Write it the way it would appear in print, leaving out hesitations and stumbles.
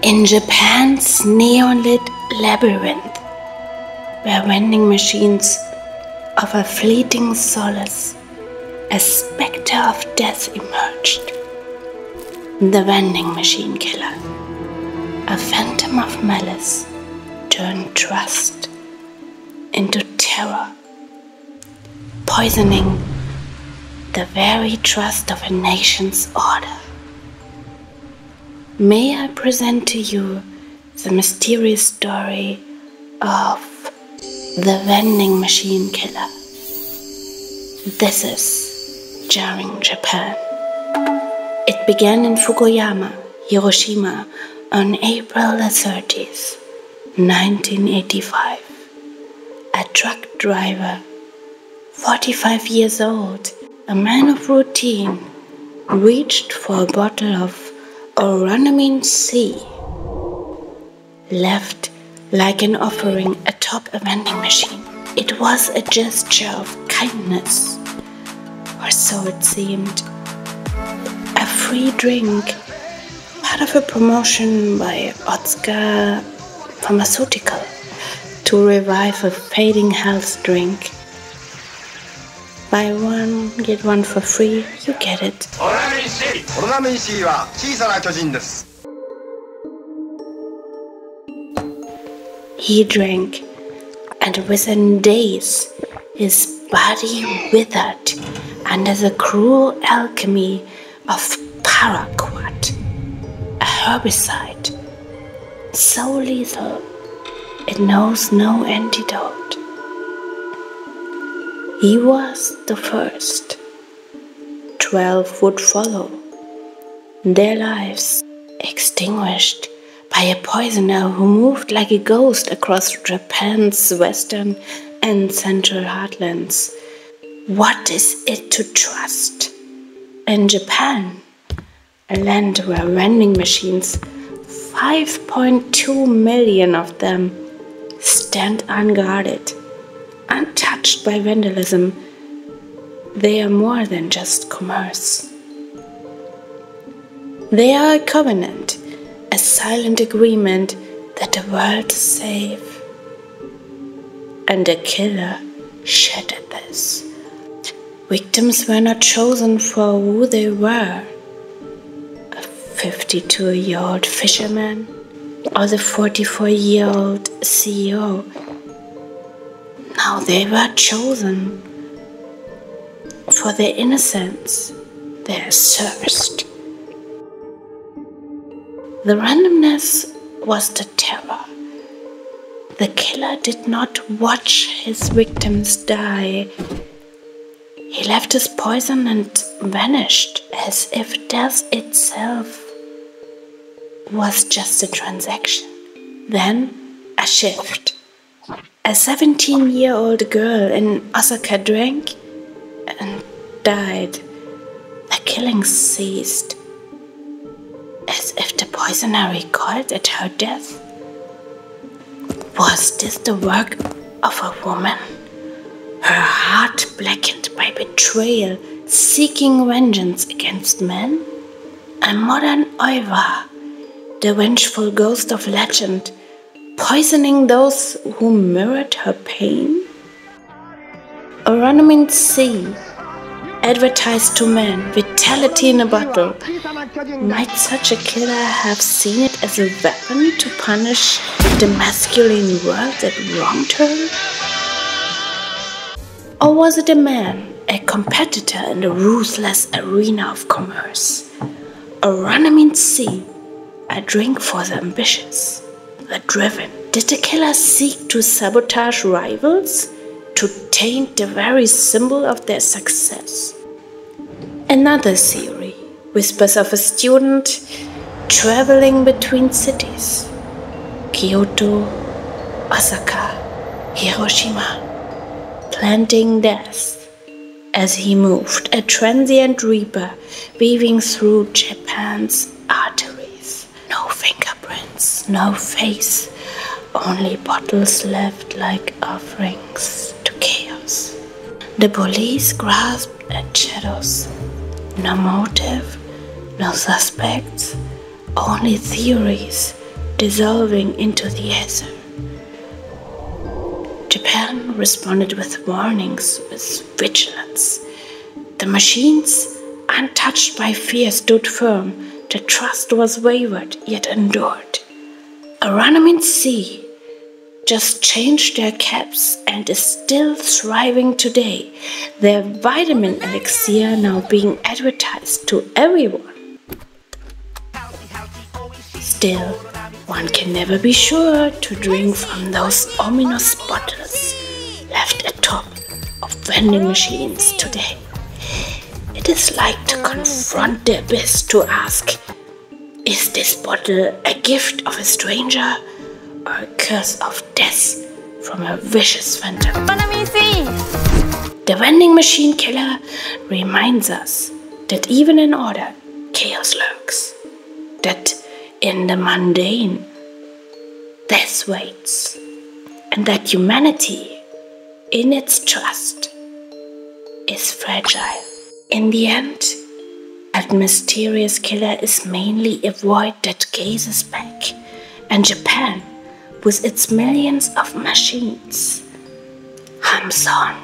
In Japan's neon-lit labyrinth, where vending machines offer fleeting solace, a specter of death emerged. The vending machine killer, a phantom of malice, turned trust into terror, poisoning the very trust of a nation's order. May I present to you the mysterious story of the vending machine killer. This is Jarring Japan. It began in Fukuyama, Hiroshima, on April the 30th, 1985. A truck driver, 45 years old, a man of routine, reached for a bottle of Oranamine C, left like an offering atop a vending machine. It was a gesture of kindness, or so it seemed. A free drink, part of a promotion by Otsuka Pharmaceutical to revive a fading health drink. Buy one, get one for free, you get it. He drank, and within days his body withered under the cruel alchemy of paraquat, a herbicide so lethal it knows no antidote. He was the first. 12 would follow, their lives extinguished by a poisoner who moved like a ghost across Japan's western and central heartlands. What is it to trust? In Japan, a land where vending machines, 5.2 million of them, stand unguarded, untouched by vandalism, they are more than just commerce. They are a covenant, a silent agreement that the world is safe. And the killer shattered this. Victims were not chosen for who they were. A 52-year-old fisherman or the 44-year-old CEO. Now they were chosen for their innocence, their thirst. The randomness was the terror. The killer did not watch his victims die. He left his poison and vanished as if death itself was just a transaction. Then a shift. A 17-year-old girl in Osaka drank and died. The killing ceased, as if the poisoner recoiled at her death. Was this the work of a woman? Her heart blackened by betrayal, seeking vengeance against men? A modern Oiva, the vengeful ghost of legend, poisoning those who mirrored her pain? Oranamine C, advertised to men, vitality in a bottle. Might such a killer have seen it as a weapon to punish the masculine world that wronged her? Or was it a man, a competitor in the ruthless arena of commerce? Oranamine C, a drink for the ambitious, the driven. Did the killer seek to sabotage rivals? To taint the very symbol of their success? Another theory whispers of a student traveling between cities, Kyoto, Osaka, Hiroshima, planting death as he moved, a transient reaper weaving through Japan's arteries. No fingerprints, no face, only bottles left like offerings to chaos. The police grasped at shadows. No motive, no suspects, only theories dissolving into the ether. Japan responded with warnings, with vigilance. The machines, untouched by fear, stood firm. The trust was wavered, yet endured. Aranamine C just changed their caps and is still thriving today. Their vitamin elixir now being advertised to everyone. Still, one can never be sure to drink from those ominous bottles left atop of vending machines today. It is like to confront the abyss to ask, is this bottle a gift of a stranger or a curse of death from a vicious phantom? The vending machine killer reminds us that even in order, chaos lurks. That in the mundane, death waits. And that humanity, in its trust, is fragile. In the end, that mysterious killer is mainly a void that gazes back, and Japan, with its millions of machines, hums on.